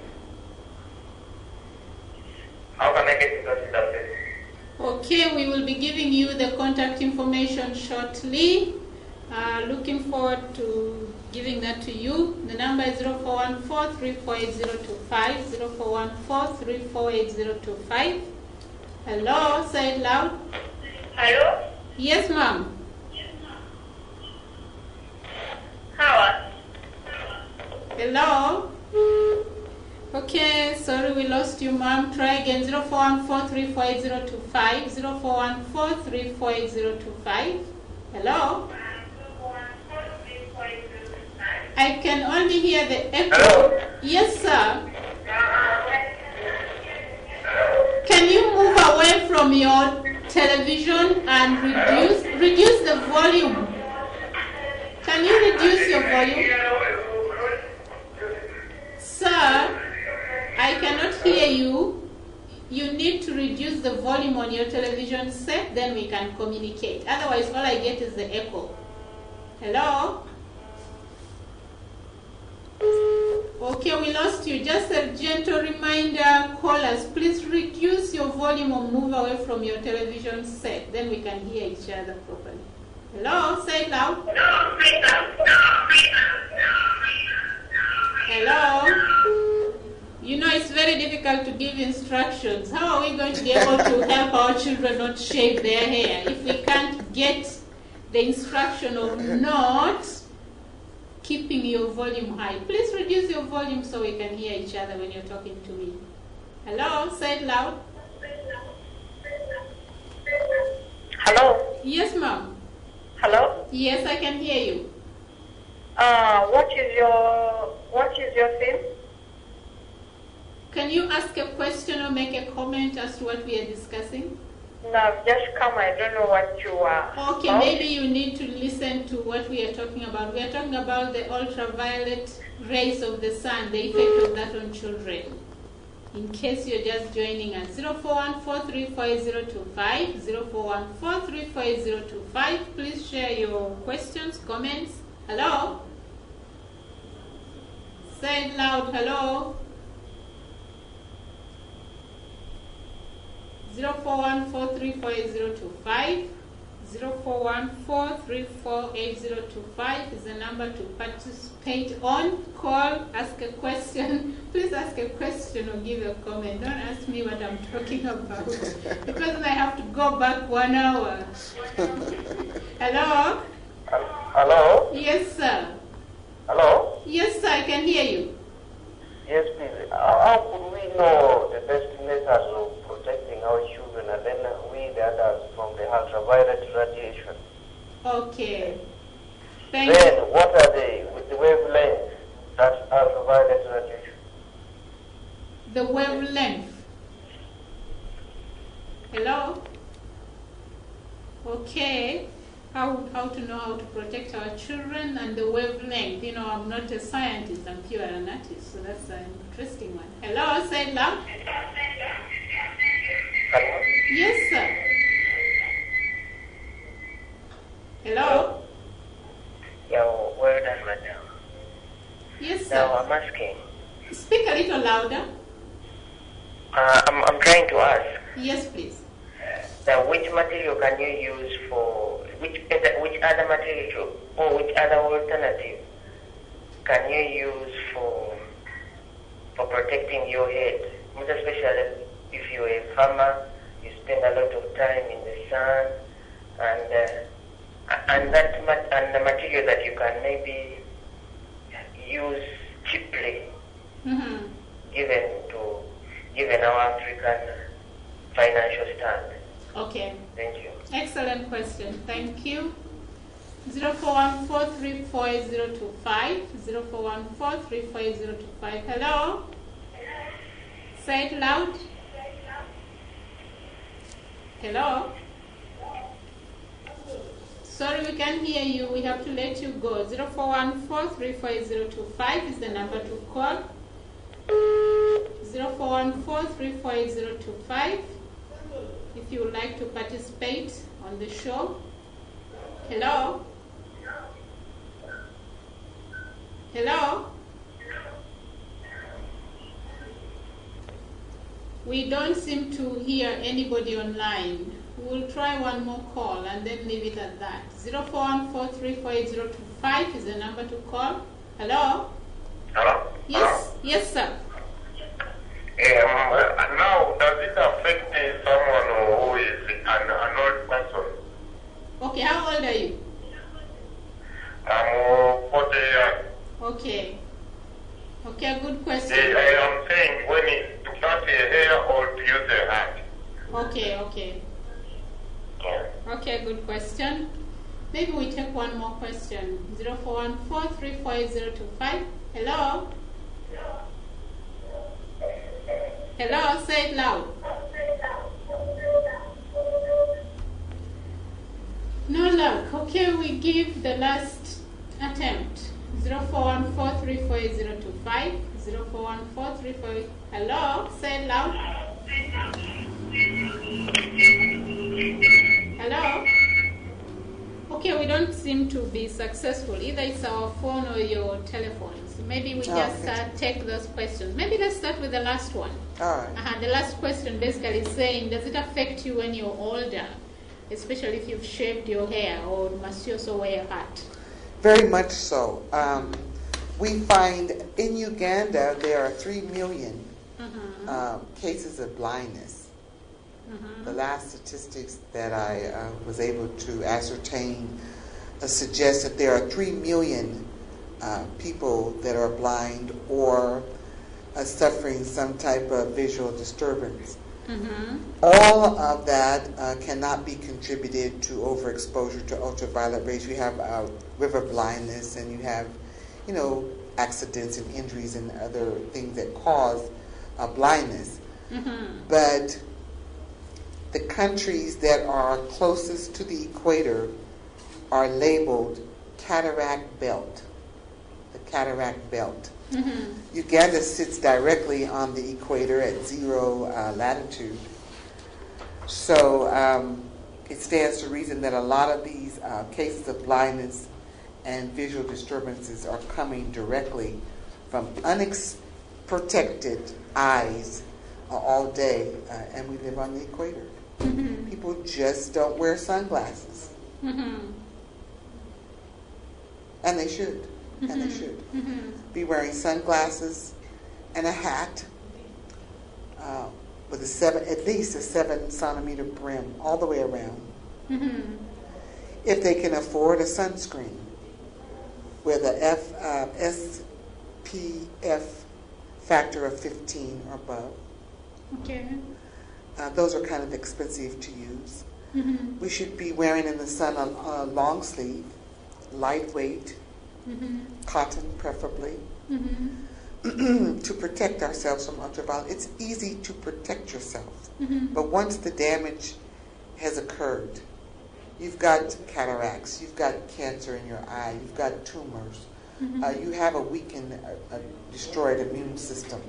How can I get in touch with that place? Okay, we will be giving you the contact information shortly. Looking forward to giving that to you. The number is 0414348025, 0414348025. Hello, say it loud. Hello? Yes, ma'am. How? Hello? Okay, sorry we lost you, ma'am. Try again, 0414348025, 0414348025. Hello? I can only hear the echo. Hello? Yes, sir. Can you move away from your television and reduce the volume? Can you reduce your volume? Sir, I cannot hear you. You need to reduce the volume on your television set, then we can communicate. Otherwise, all I get is the echo. Hello? Okay, we lost you. Just a gentle reminder, callers, please reduce your volume or move away from your television set. Then we can hear each other properly. Hello? Say it loud. Hello? You know, it's very difficult to give instructions. How are we going to be able to help our children not shave their hair if we can't get the instruction of not keeping your volume high? Please reduce your volume so we can hear each other when you're talking to me. Hello? Say it loud. Hello? Yes, ma'am. Hello? Yes, I can hear you. What is your theme? Can you ask a question or make a comment as to what we are discussing? No, I've just come. I don't know what you are. Okay, about. maybe you need to listen to what we are talking about. We are talking about the ultraviolet rays of the sun, the effect of that on children. In case you're just joining us, 0414348025, 0414348025. Please share your questions, comments. Hello? Say it loud, hello? 0414348025, 0414348025 is the number to participate on. Call, ask a question. Please ask a question or give a comment. Don't ask me what I'm talking about because then I have to go back 1 hour. Hello? Hello? Yes, sir. Hello? Yes, sir, I can hear you. Yes, please. How could we know the best methods of protecting our children and then we, the adults, from the ultraviolet radiation? Okay. Thank Then, you. what are the wavelengths that ultraviolet radiation? The wavelength. Hello? Okay. How to know how to protect our children and the wavelength. You know, I'm not a scientist, I'm pure an artist, so that's an interesting one. Hello, say it loud. Hello? Yes, sir. Hello? Yeah, well done, madam. Yes, Now, sir. I'm asking. Speak a little louder. I'm trying to ask. Yes, please. Now, which material can you use for, which other material or which other alternative can you use for protecting your head? Most especially if you're a farmer, you spend a lot of time in the sun, and the material that you can maybe use cheaply, given our African financial stand. Okay. Thank you. Excellent question. Thank you. 0414348025, 0414348025. Hello? Say it loud. Hello? Sorry, we can't hear you. We have to let you go. 0414348025 is the number to call. 0414348025 if you would like to participate on the show. Hello? Hello? We don't seem to hear anybody online. We'll try one more call and then leave it at that. 0414348025 is the number to call. Hello? Hello? Yes? Yes, sir. Now, does it affect someone who is an old person? Okay, how old are you? I'm 40 years. Okay. Okay, good question. I am saying when to cut a hair or to use a hat. Okay, okay. Yeah. Okay, good question. Maybe we take one more question. 0414348025. Hello? Hello, say it loud. No luck. Okay, we give the last attempt. 0414348025. 041434. Hello, say it loud. Hello? Okay, we don't seem to be successful. Either it's our phone or your telephones. Maybe we just take those questions. Maybe let's start with the last one. All right. The last question basically is saying, does it affect you when you're older, especially if you've shaved your hair, or must you also wear a hat? Very much so. We find in Uganda there are 3 million cases of blindness. The last statistics that I was able to ascertain suggest that there are 3 million people that are blind or suffering some type of visual disturbance. All of that cannot be contributed to overexposure to ultraviolet rays. You have river blindness, and you have, accidents and injuries and other things that cause blindness. But the countries that are closest to the equator are labeled cataract belt, the cataract belt. Uganda sits directly on the equator at 0 latitude. So it stands to reason that a lot of these cases of blindness and visual disturbances are coming directly from unprotected eyes all day, and we live on the equator. People just don't wear sunglasses. And they should. And they should. Be wearing sunglasses and a hat with at least a 7 centimeter brim all the way around. If they can afford a sunscreen with a SPF factor of 15 or above. Those are kind of expensive to use. We should be wearing in the sun a long sleeve, lightweight, cotton preferably, to protect ourselves from ultraviolet. It's easy to protect yourself, but once the damage has occurred, you've got cataracts, you've got cancer in your eye, you've got tumors, you have a weakened, destroyed immune system.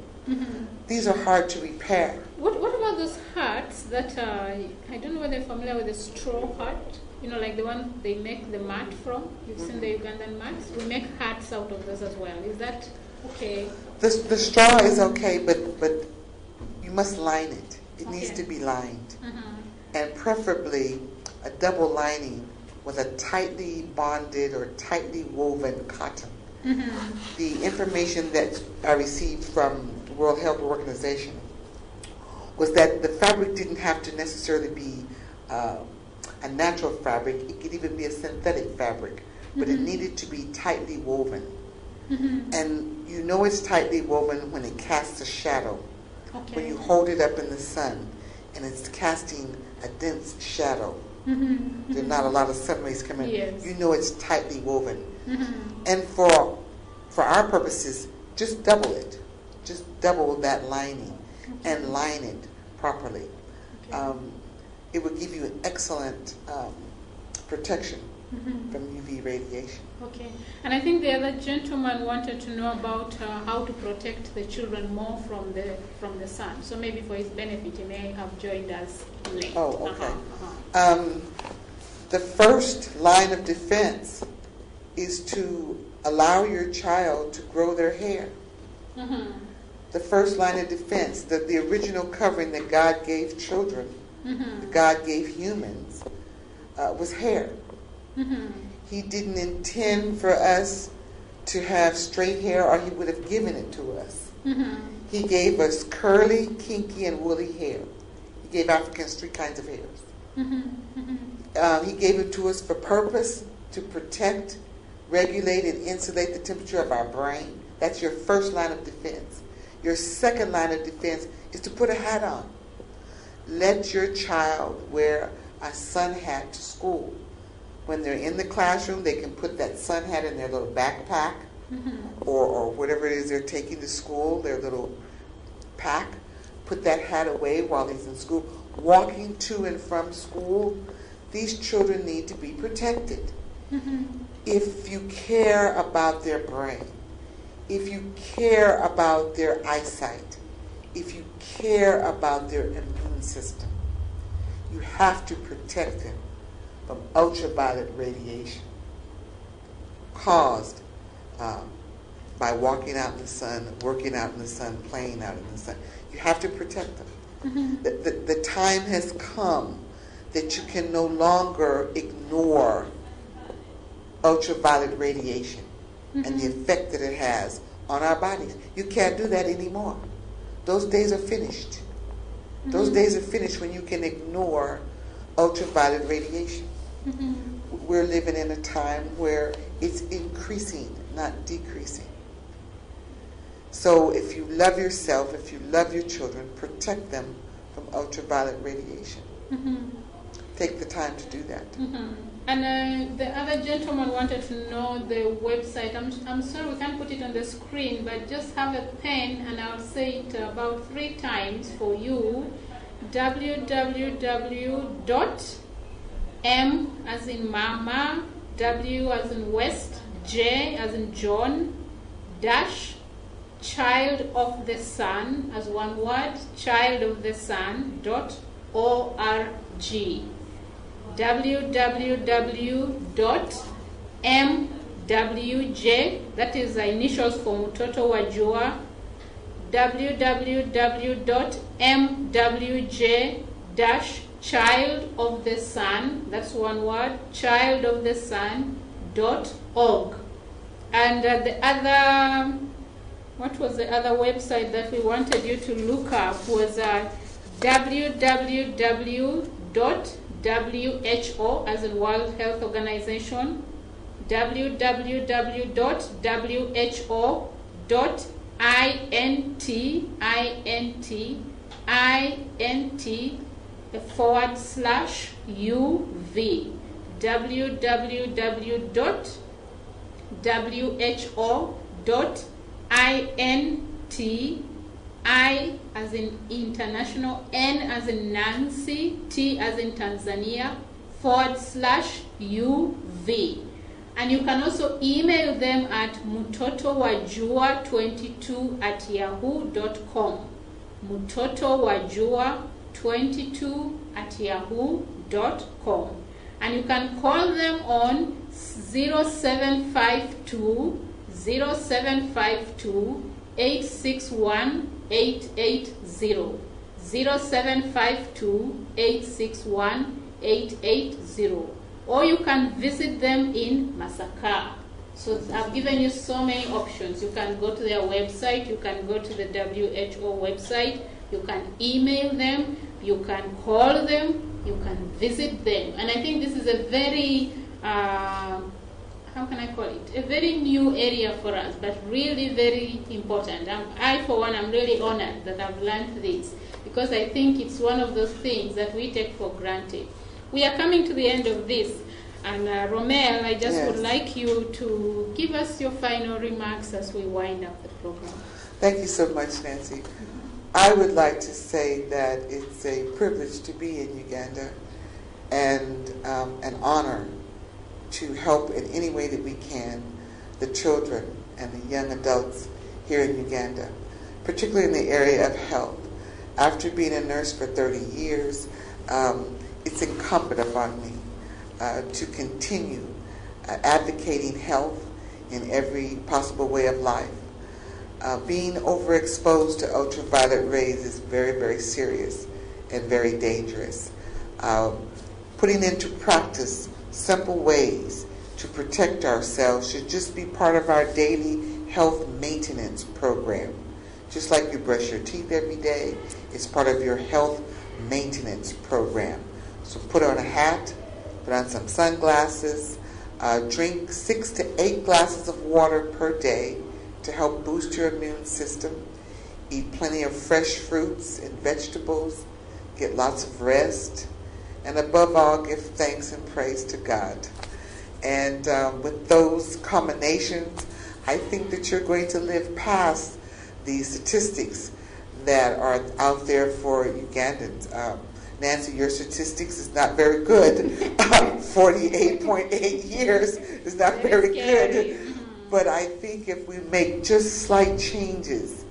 These are hard to repair. What about those hats that I don't know whether you're familiar with the straw hat? You know, like the one they make the mat from. You've seen the Ugandan mats. We make hats out of this as well. Is that okay? The straw is okay, but you must line it. It needs to be lined, and preferably a double lining with a tightly bonded or tightly woven cotton. The information that I received from the World Health Organization was that the fabric didn't have to necessarily be a natural fabric. It could even be a synthetic fabric, but it needed to be tightly woven. And you know it's tightly woven when it casts a shadow. When you hold it up in the sun and it's casting a dense shadow. There's not a lot of sun rays coming in. You know it's tightly woven. And for our purposes, just double it. Just double that lining and line it properly. It would give you an excellent protection from UV radiation. Okay. And I think the other gentleman wanted to know about how to protect the children more from the sun. So maybe for his benefit, he may have joined us late. Oh, okay. The first line of defense is to allow your child to grow their hair. The first line of defense, the original covering that God gave children, that God gave humans, was hair. He didn't intend for us to have straight hair, or he would have given it to us. He gave us curly, kinky, and woolly hair. He gave Africans 3 kinds of hairs. He gave it to us for purpose, to protect, regulate, and insulate the temperature of our brain. That's your first line of defense. Your second line of defense is to put a hat on. Let your child wear a sun hat to school. When they're in the classroom, they can put that sun hat in their little backpack or whatever it is they're taking to school, their little pack. Put that hat away while he's in school. Walking to and from school, these children need to be protected. If you care about their brain, if you care about their eyesight, if you care about their immune system, you have to protect them from ultraviolet radiation caused by walking out in the sun, working out in the sun, playing out in the sun. You have to protect them. The time has come that you can no longer ignore ultraviolet radiation and the effect that it has on our bodies. You can't do that anymore. Those days are finished. Those days are finished when you can ignore ultraviolet radiation. We're living in a time where it's increasing, not decreasing. So if you love yourself, if you love your children, protect them from ultraviolet radiation. Take the time to do that. And the other gentleman wanted to know the website. I'm sorry we can't put it on the screen, but just have a pen and I'll say it about 3 times for you. www.m as in mama, W as in West, J as in John, dash, child of the sun as one word, child of the sun .org. www.mwj, that is the initials for Mutoto Wajua, www.mwj-child of the sun, that's one word, child of the sun.org. And the other, what was the other website that we wanted you to look up was www.WHO as in World Health Organization, www.WHO.int/UV, www.WHO.int, I as in international, N as in Nancy, T as in Tanzania, /UV. And you can also email them at mutotowajua22@yahoo.com. mutotowajua22@yahoo.com. And you can call them on 0752 861-880, 0752-861-880, or you can visit them in Masaka. So I've given you so many options. You can go to their website, you can go to the WHO website, you can email them, you can call them, you can visit them. And I think this is a very how can I call it? A very new area for us, but really very important. I, for one, am really honored that I've learned this, because I think it's one of those things that we take for granted. We are coming to the end of this, and Romell, I just would like you to give us your final remarks as we wind up the program. Thank you so much, Nancy. I would like to say that it's a privilege to be in Uganda, and an honor to help in any way that we can the children and the young adults here in Uganda, particularly in the area of health. After being a nurse for 30 years, it's incumbent upon me to continue advocating health in every possible way of life. Being overexposed to ultraviolet rays is very, very serious and very dangerous. Putting into practice simple ways to protect ourselves should just be part of our daily health maintenance program. Just like you brush your teeth every day, it's part of your health maintenance program. So put on a hat, put on some sunglasses, drink 6 to 8 glasses of water per day to help boost your immune system. Eat plenty of fresh fruits and vegetables, get lots of rest, and above all, give thanks and praise to God. And with those combinations, I think that you're going to live past the statistics that are out there for Ugandans. Nancy, your statistics is not very good. 48.8 years is not very good. But I think if we make just slight changes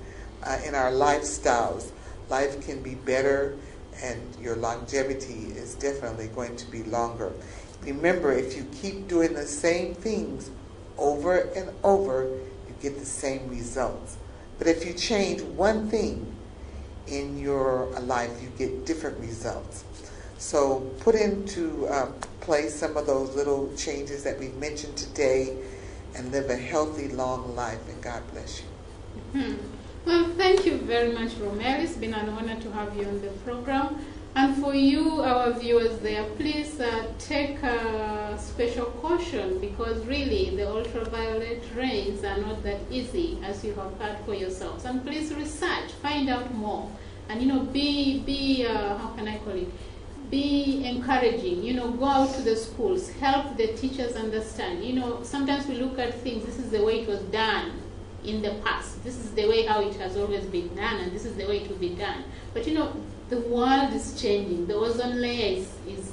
in our lifestyles, life can be better, and your longevity is definitely going to be longer. Remember, if you keep doing the same things over and over, you get the same results. But if you change one thing in your life, you get different results. So put into place some of those little changes that we've mentioned today and live a healthy, long life, and God bless you. Mm-hmm. Well, thank you very much, Romell. It's been an honor to have you on the program. And for you, our viewers there, please take special caution, because really the ultraviolet rays are not that easy, as you have heard for yourselves. And please research, find out more, and be how can I call it? be encouraging, go out to the schools, help the teachers understand. Sometimes we look at things, this is the way it was done in the past. This is the way how it has always been done, and this is the way it will be done. But the world is changing. The ozone layer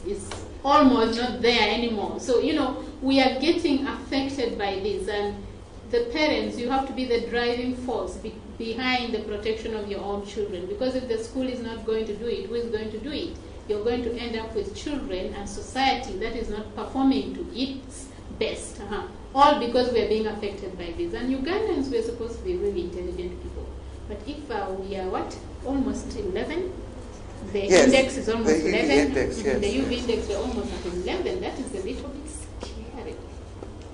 is almost not there anymore. So, we are getting affected by this, and the parents, you have to be the driving force behind the protection of your own children, because if the school is not going to do it, who is going to do it? You're going to end up with children and society that is not performing to its best. All because we are being affected by this. And Ugandans, we're supposed to be really intelligent people. But if we are, almost 11? The index is almost 11. The index, yes. The UV index, we're almost at 11. That is a little bit scary.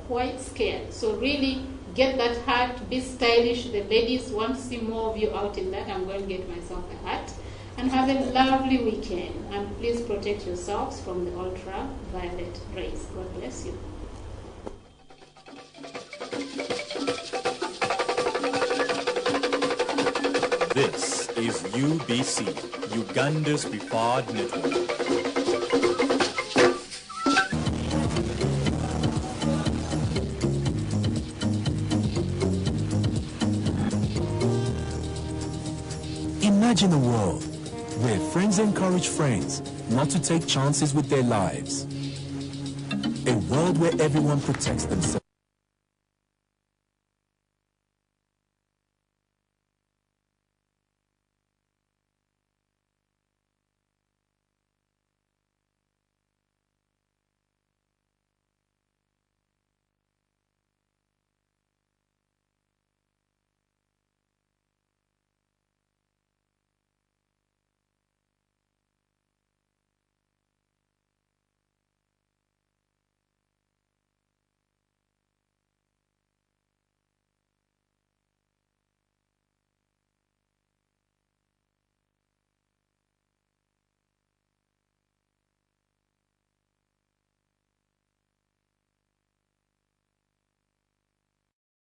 Quite scared. So really, get that hat, be stylish. The ladies want to see more of you out in that. I'm going to get myself a hat. And have a lovely weekend. And please protect yourselves from the ultraviolet rays. God bless you. This is UBC, Uganda's Preferred Network. Imagine a world where friends encourage friends not to take chances with their lives. A world where everyone protects themselves.